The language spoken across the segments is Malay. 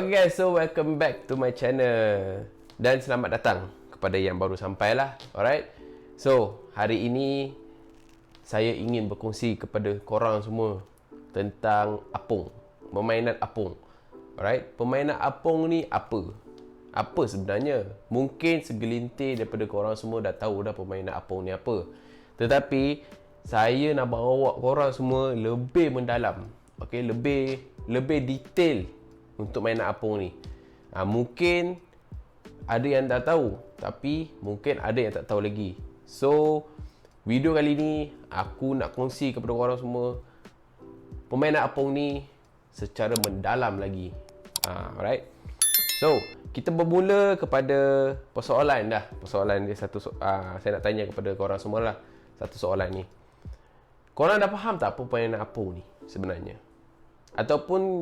Okay guys, so welcome back to my channel. Dan selamat datang kepada yang baru sampai lah. Alright. So, hari ini saya ingin berkongsi kepada korang semua tentang apung, permainan apung. Alright. Permainan apung ni apa? Apa sebenarnya? Mungkin segelintir daripada korang semua dah tahu dah permainan apung ni apa. Tetapi saya nak bawa korang semua lebih mendalam. Okay, lebih detail untuk mainan apung ni. Mungkin ada yang dah tahu, tapi mungkin ada yang tak tahu lagi. So, video kali ni aku nak kongsi kepada korang semua permainan apung ni secara mendalam lagi. Alright. So, kita bermula kepada persoalan dah. Persoalan dia satu saya nak tanya kepada korang semua lah. Satu soalan ni. Korang dah faham tak apa permainan apung ni sebenarnya? Ataupun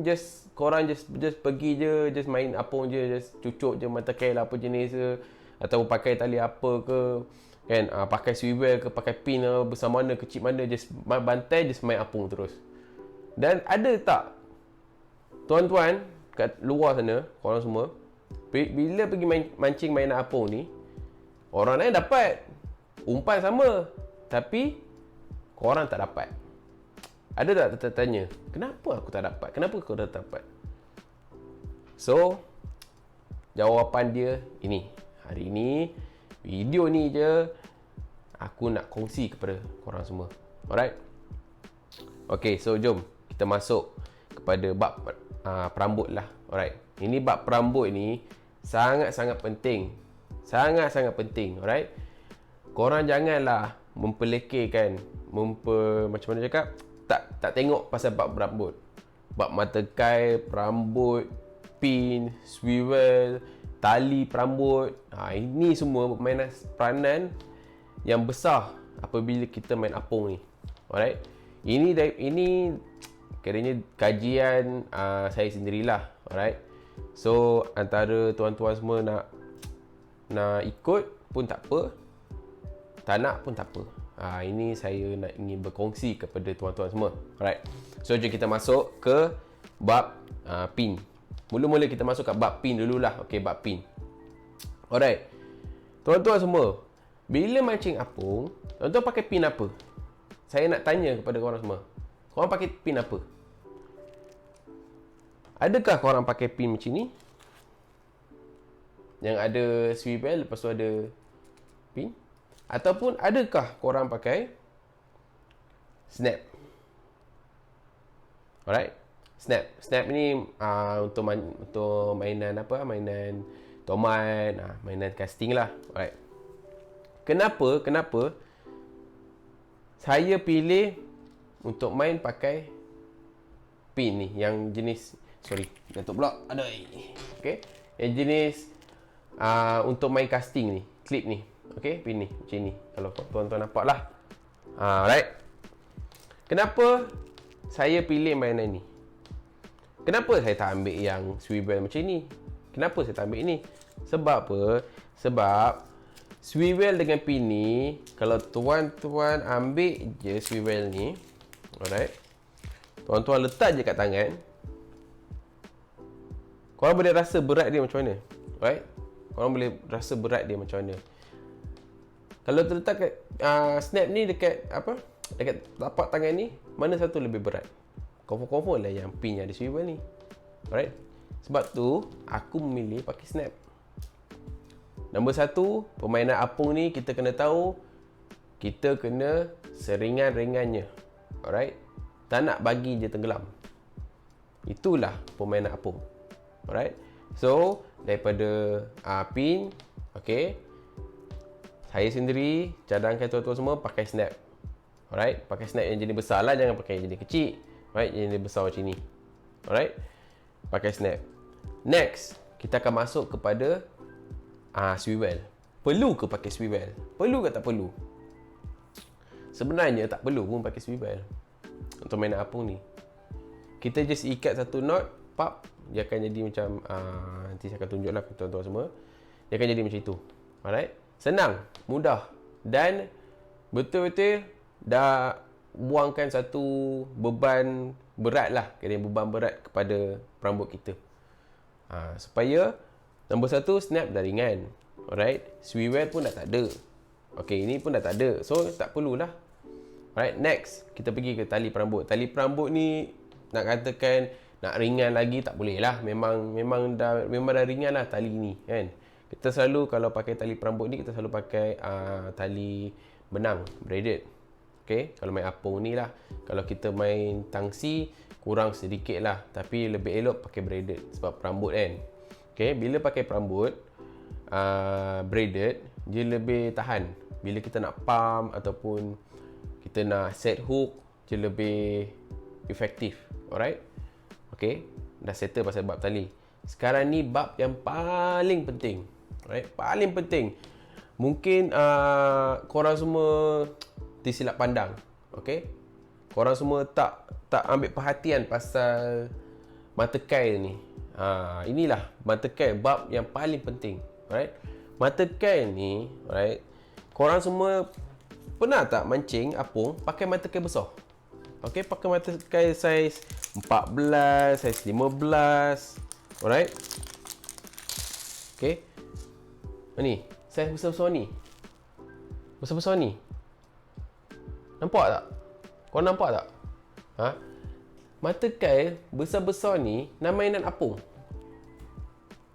korang just pergi je, just main apung je, just cucuk je mata kail apa jenis ke, atau pakai tali apa ke, kan, pakai swivel ke, pakai pin ke, besar mana, kecil mana, just bantai, just main apung terus. Dan ada tak tuan-tuan kat luar sana, korang semua, bila pergi mancing mainan apung ni, orang lain dapat umpan sama, tapi korang tak dapat. Ada tak tanya, kenapa aku tak dapat? Kenapa kau dah dapat? So, jawapan dia ini. Hari ini, video ni je aku nak kongsi kepada korang semua. Alright? Okay, so jom kita masuk kepada bab perambut lah. Alright? Ini bab perambut ni sangat-sangat penting. Sangat-sangat penting. Alright? Korang janganlah memperlekehkan, macam mana cakap? Tak tengok pasal bab rambut. Bab mata kail, perambut, pin, swivel, tali perambut. Ini semua peranan yang besar apabila kita main apung ni. Alright. Ini kiranya kajian saya sendirilah. Alright. So, antara tuan-tuan semua nak ikut pun tak apa. Tak nak pun tak apa. Ini saya ingin berkongsi kepada tuan-tuan semua. Alright. So, jom kita masuk ke bab pin. Mula-mula kita masuk ke bab pin dululah. Okay, bab pin. Alright. Tuan-tuan semua, bila mancing apung, tuan-tuan pakai pin apa? Saya nak tanya kepada korang semua. Korang pakai pin apa? Adakah korang pakai pin macam ni? Yang ada swivel, lepas tu ada pin? Ataupun adakah korang pakai snap? Alright. Snap ni untuk mainan apa? Mainan tomat, mainan casting lah. Alright. Kenapa saya pilih untuk main pakai pin ni yang jenis, jatuh pula. Aduh. Okay. Yang jenis untuk main casting ni, clip ni. Okay, pin ni macam ni. Kalau tuan-tuan nampak lah. Alright. Kenapa saya pilih mainan ni? Kenapa saya tak ambil yang swivel macam ni? Kenapa saya tak ambil ni? Sebab apa? Sebab swivel dengan pin ni, kalau tuan-tuan ambil je swivel ni, alright, tuan-tuan letak je kat tangan, korang boleh rasa berat dia macam mana? Alright? Korang boleh rasa berat dia macam mana? Kalau terletak kat snap ni dekat tapak tangan ni, mana satu lebih berat? Confirm lah yang pin yang ada swivel ni. Alright? Sebab tu aku memilih pakai snap. Nombor satu, permainan apung ni kita kena tahu, kita kena seringan-ringannya. Alright? Tak nak bagi je tenggelam. Itulah permainan apung. Alright? So, daripada pin, okay, saya sendiri cadangkan tuan-tuan semua pakai snap. Alright, pakai snap yang jenis besar lah, jangan pakai yang jenis kecil. Alright, yang jenis besar macam ni. Alright, pakai snap. Next, kita akan masuk kepada swivel. Perlu ke pakai swivel? Perlu ke tak perlu? Sebenarnya tak perlu pun pakai swivel untuk mainan apung ni. Kita just ikat satu knot, pap, dia akan jadi macam nanti saya akan tunjuklah kepada tuan-tuan semua. Dia akan jadi macam itu. Alright. Senang, mudah, dan betul-betul dah buangkan satu beban berat lah, beban berat kepada perambut kita. Supaya nombor satu, snap dah ringan. Alright, swivel pun dah tak ada. Okey, ini pun dah tak ada. So tak perlulah. Alright, next kita pergi ke tali perambut. Tali perambut ni nak katakan nak ringan lagi tak boleh lah. Memang dah ringan lah tali ni kan. Kita selalu kalau pakai tali perambut ni, kita selalu pakai tali benang, braided. Okay, kalau main apung ni lah. Kalau kita main tangsi, kurang sedikit lah. Tapi lebih elok pakai braided sebab perambut kan. Okay, bila pakai perambut braided, dia lebih tahan. Bila kita nak pump ataupun kita nak set hook, dia lebih efektif. Alright. Okay, dah settle pasal bab tali. Sekarang ni bab yang paling penting. Alright, paling penting. Mungkin korang semua tersilap pandang. Okay, korang semua tak ambil perhatian pasal mata kail ni. Inilah mata kail, bab yang paling penting. Alright, mata kail ni, alright, korang semua pernah tak mancing apung pakai mata kail besar? Okay, pakai mata kail saiz 14, saiz 15. Alright. Okay, ni saiz besar-besar ni. Besar-besar ni. Nampak tak? Kau nampak tak? Mata kail besar-besar ni nak mainan apung.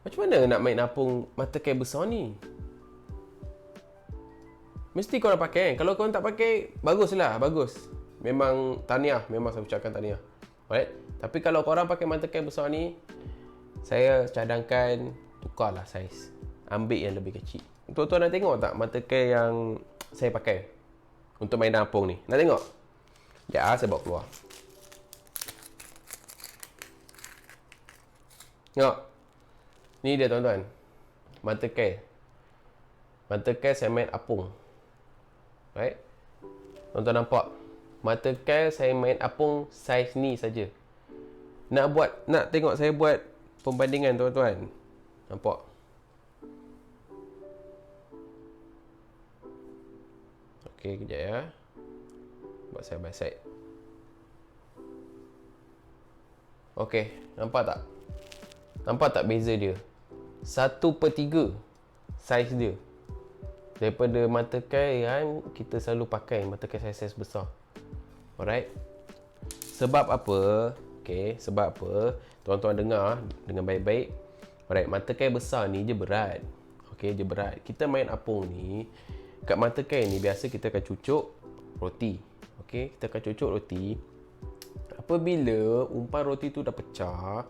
Macam mana nak main apung mata kail besar ni? Mesti korang pakai kan? Kalau korang tak pakai, baguslah, bagus. Memang tahniah, memang saya ucapkan tahniah. Alright? Tapi kalau korang pakai mata kail besar ni, saya cadangkan tukarlah saiz. Ambil yang lebih kecil. Tuan-tuan nak tengok tak mata kail yang saya pakai untuk main apung ni? Nak tengok? Ya, saya bawa keluar. Tengok. Ni dia tuan-tuan. Mata kail. Mata kail saya main apung. Right? Tuan-tuan nampak? Mata kail saya main apung saiz ni saja. Nak tengok saya buat pembandingan tuan-tuan. Nampak? Okey, kejap ya. Buat saya by side. Okey, nampak tak? Nampak tak beza dia? 1/3 saiz dia. Daripada mata kail yang kita selalu pakai, mata kail saiz besar. Alright. Sebab apa? Okey, sebab apa? Tuan-tuan dengar dengan baik-baik. Alright, mata kail besar ni je berat. Okey, je berat. Kita main apung ni, kat mata kail ni biasa kita akan cucuk roti. Okey, kita akan cucuk roti. Apabila umpan roti tu dah pecah,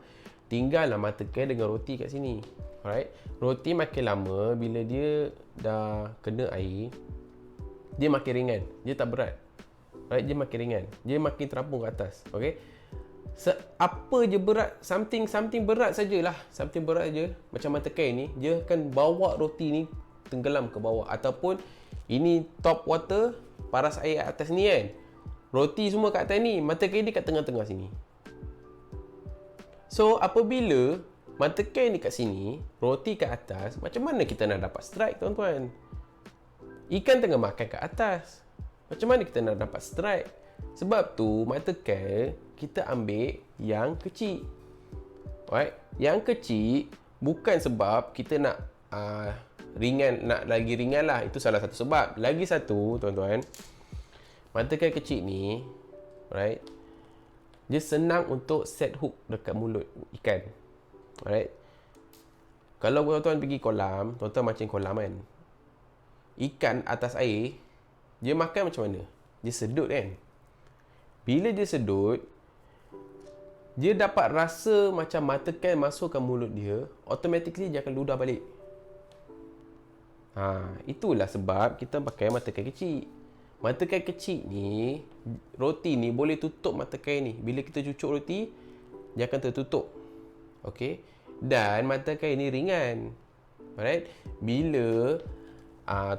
tinggallah mata kail dengan roti kat sini. Alright. Roti makin lama, bila dia dah kena air, dia makin ringan. Dia tak berat. Alright, dia makin ringan. Dia makin terapung ke atas. Okey. Apa je berat, something berat sajalah. Something berat saja. Macam mata kail ni, dia akan bawa roti ni tenggelam ke bawah. Ataupun ini top water, paras air atas ni kan. Roti semua kat atas ni, mata kail ni kat tengah-tengah sini. So, apabila mata kail ni kat sini, roti kat atas, macam mana kita nak dapat strike, tuan-tuan? Ikan tengah makan kat atas. Macam mana kita nak dapat strike? Sebab tu, mata kail kita ambil yang kecil. Alright? Yang kecil bukan sebab kita nak ringan, nak lagi ringan lah. Itu salah satu sebab. Lagi satu, tuan-tuan, mata kail kecil ni, right, dia senang untuk set hook dekat mulut ikan. Alright. Kalau tuan-tuan pergi kolam, tuan-tuan mancing kolam kan, ikan atas air, dia makan macam mana? Dia sedut kan. Bila dia sedut, dia dapat rasa macam mata kail masuk ke mulut dia, automatically dia akan ludah balik. Itulah sebab kita pakai mata kail kecil. Mata kail kecil ni, roti ni boleh tutup mata kail ni. Bila kita cucuk roti, dia akan tertutup. Okey. Dan mata kail ni ringan. Alright. Bila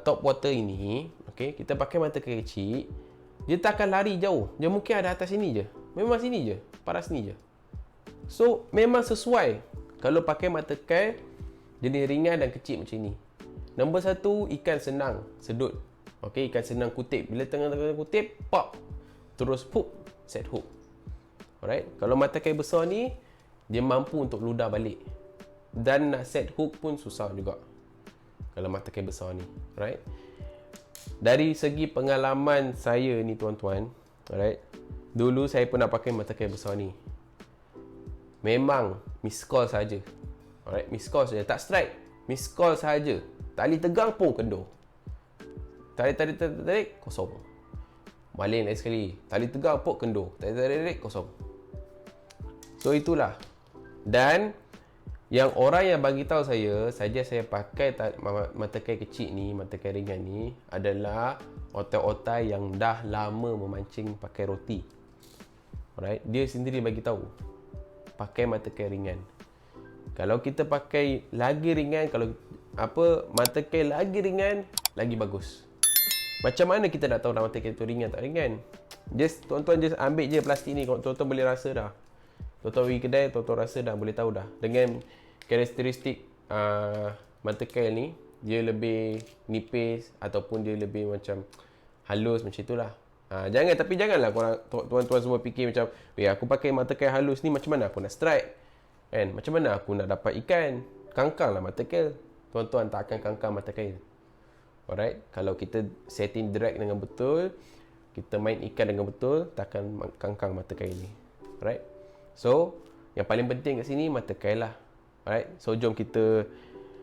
top water ini, okey, kita pakai mata kail kecil, dia tak akan lari jauh. Dia mungkin ada atas sini je. Memang sini je. Paras sini je. So, memang sesuai kalau pakai mata kail jenis ringan dan kecil macam ni. Nombor satu, ikan senang sedut. Okey, ikan senang kutip. Bila tengah-tengah kutip, pop, terus hook, set hook. Alright. Kalau mata kail besar ni, dia mampu untuk ludah balik. Dan nak set hook pun susah juga kalau mata kail besar ni. Alright. Dari segi pengalaman saya ni tuan-tuan, alright, dulu saya pernah pakai mata kail besar ni. Memang miss call saja. Alright, miss call saja, tak strike. Miss call saja. Tali tegang pun kendur. Tarik kosong. Malin lagi sekali. Tali tegang pun kendur. Tarik kosong. So itulah. Dan yang orang yang bagi tahu saya saja saya pakai mata kail kecil ni, mata kail ringan ni adalah otai-otai yang dah lama memancing pakai roti. Alright, dia sendiri bagi tahu pakai mata kail ringan. Kalau kita pakai lagi ringan, kalau mata kail lagi ringan, lagi bagus. Macam mana kita nak tahu mata kail tu ringan tak ringan? Tuan-tuan just ambil je plastik ni, tuan-tuan boleh rasa dah. Tuan-tuan pergi kedai, tuan-tuan rasa dah, boleh tahu dah. Dengan karakteristik mata kail ni, dia lebih nipis ataupun dia lebih macam halus macam itulah. Janganlah korang, tuan-tuan semua fikir macam, aku pakai mata kail halus ni, macam mana aku nak strike? Kan? Macam mana aku nak dapat ikan? Kangkang lah mata kail. Tuan-tuan tak akan kangkang mata kail. Alright, kalau kita setting drag dengan betul, kita main ikan dengan betul, takkan kangkang mata kail ni. Alright. So, yang paling penting kat sini mata kail lah. Alright. So, jom kita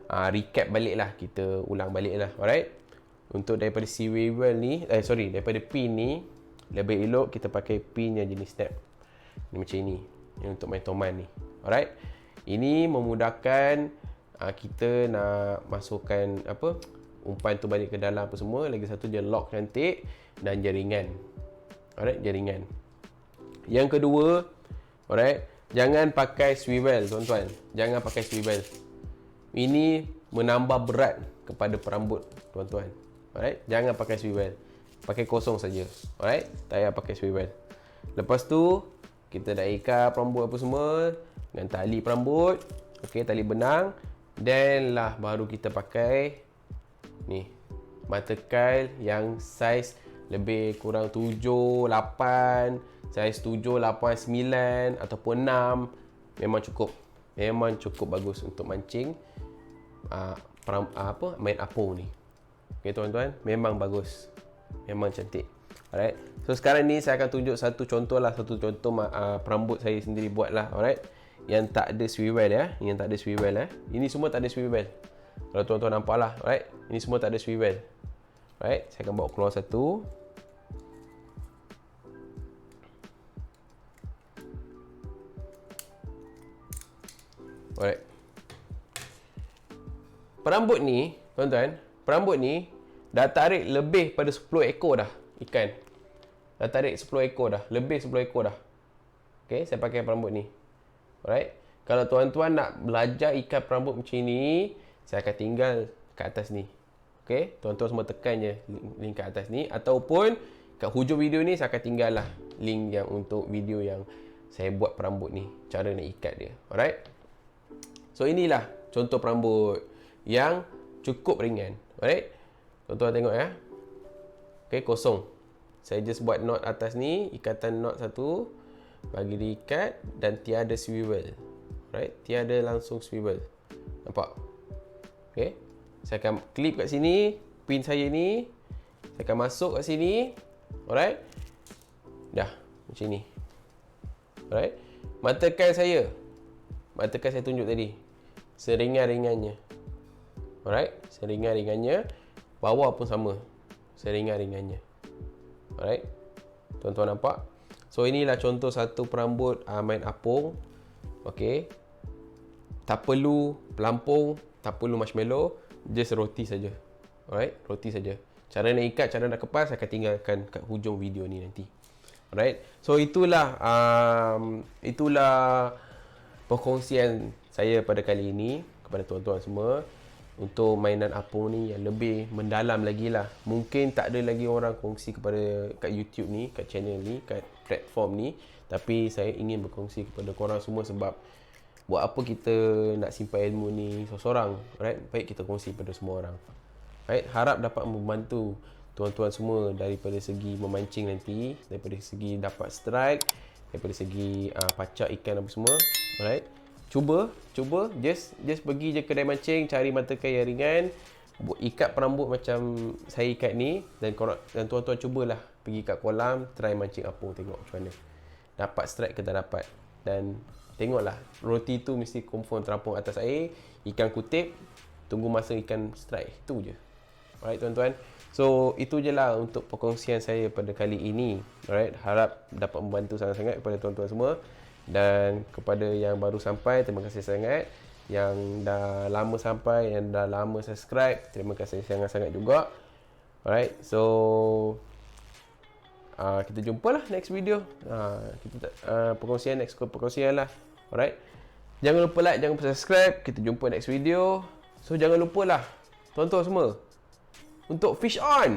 recap balik lah, kita ulang balik lah. Alright. Untuk daripada swivel ni, daripada pin ni, lebih elok kita pakai pin yang jenis snap. Ni macam ini. Ini untuk main toman ni. Alright. Ini memudahkan kita nak masukkan umpan tu balik ke dalam apa semua. Lagi satu, dia lock cantik dan jaringan. Alright, jaringan. Yang kedua, alright, jangan pakai swivel tuan-tuan. Jangan pakai swivel. Ini menambah berat kepada perambut tuan-tuan. Alright, jangan pakai swivel. Pakai kosong saja. Alright, tak payah pakai swivel. Lepas tu, kita dah ikat perambut apa semua dengan tali perambut. Okey, tali benang. Dan lah baru kita pakai ni mata kail yang saiz lebih kurang 7, 8, saiz 7, 8, 9 ataupun 6 memang cukup. Memang cukup bagus untuk mancing main apung ni. Okey tuan-tuan, memang bagus. Memang cantik. Alright. So sekarang ni saya akan tunjuk satu contoh perambut saya sendiri buat lah. Alright. Yang tak ada swivel ya. Yang tak ada swivel ya. Ini semua tak ada swivel. Kalau tuan-tuan nampak lah. Alright. Ini semua tak ada swivel. Alright. Saya akan bawa keluar satu. Alright. Perambut ni, tuan-tuan, perambut ni dah tarik lebih pada 10 ekor dah ikan. Dah tarik 10 ekor dah, lebih 10 ekor dah. Okey, saya pakai perambut ni. Alright. Kalau tuan-tuan nak belajar ikat perambut macam ni, saya akan tinggal kat atas ni. Okey, tuan-tuan semua tekan je link kat atas ni, ataupun kat hujung video ni saya akan tinggal lah link yang untuk video yang saya buat perambut ni, cara nak ikat dia. Alright. So inilah contoh perambut yang cukup ringan. Alright. Tuan-tuan tengok ya. Okey, kosong. Saya just buat knot atas ni, ikatan knot satu, bagi diikat dan tiada swivel. Alright, tiada langsung swivel. Nampak? Okey. Saya akan clip kat sini, pin saya ni. Saya akan masuk kat sini. Alright. Dah, macam ni. Alright. Mata kail saya tunjuk tadi. Seringan-ringannya. Alright, seringan-ringannya. Bawah pun sama. Seringan-ringannya. Alright. Tuan-tuan nampak? So inilah contoh satu perambut main apung. Okey. Tak perlu pelampung, tak perlu marshmallow, just roti saja. Alright, roti saja. Cara nak ikat, cara nak kepas saya akan tinggalkan kat hujung video ni nanti. Alright. So itulah perkongsian saya pada kali ini kepada tuan-tuan semua untuk mainan apung ni yang lebih mendalam lagi lah. Mungkin tak ada lagi orang kongsi kat YouTube ni, kat channel ni, kat platform ni. Tapi saya ingin berkongsi kepada korang semua sebab buat apa kita nak simpan ilmu ni seorang-seorang. Right? Baik kita kongsi pada semua orang. Right? Harap dapat membantu tuan-tuan semua daripada segi memancing nanti, daripada segi dapat strike, daripada segi pacak ikan apa semua. Alright? cuba just pergi je kedai mancing, cari mata kail yang ringan, ikat perambut macam saya ikat ni, dan tuan-tuan cubalah pergi kat kolam, try mancing apung, tengok macam mana, dapat strike ke tak dapat. Dan tengoklah, roti tu mesti confirm terampung atas air, ikan kutip, tunggu masa ikan strike, itu je. Alright tuan-tuan, so itu je lah untuk perkongsian saya pada kali ini. Alright, harap dapat membantu sangat-sangat kepada tuan-tuan semua. Dan kepada yang baru sampai, terima kasih sangat. Yang dah lama sampai, yang dah lama subscribe, terima kasih sangat-sangat juga. Alright, so kita jumpa lah next video. Perkongsian lah. Alright, jangan lupa like, jangan lupa subscribe. Kita jumpa next video. So jangan lupa lah tuan-tuan semua, untuk fish on.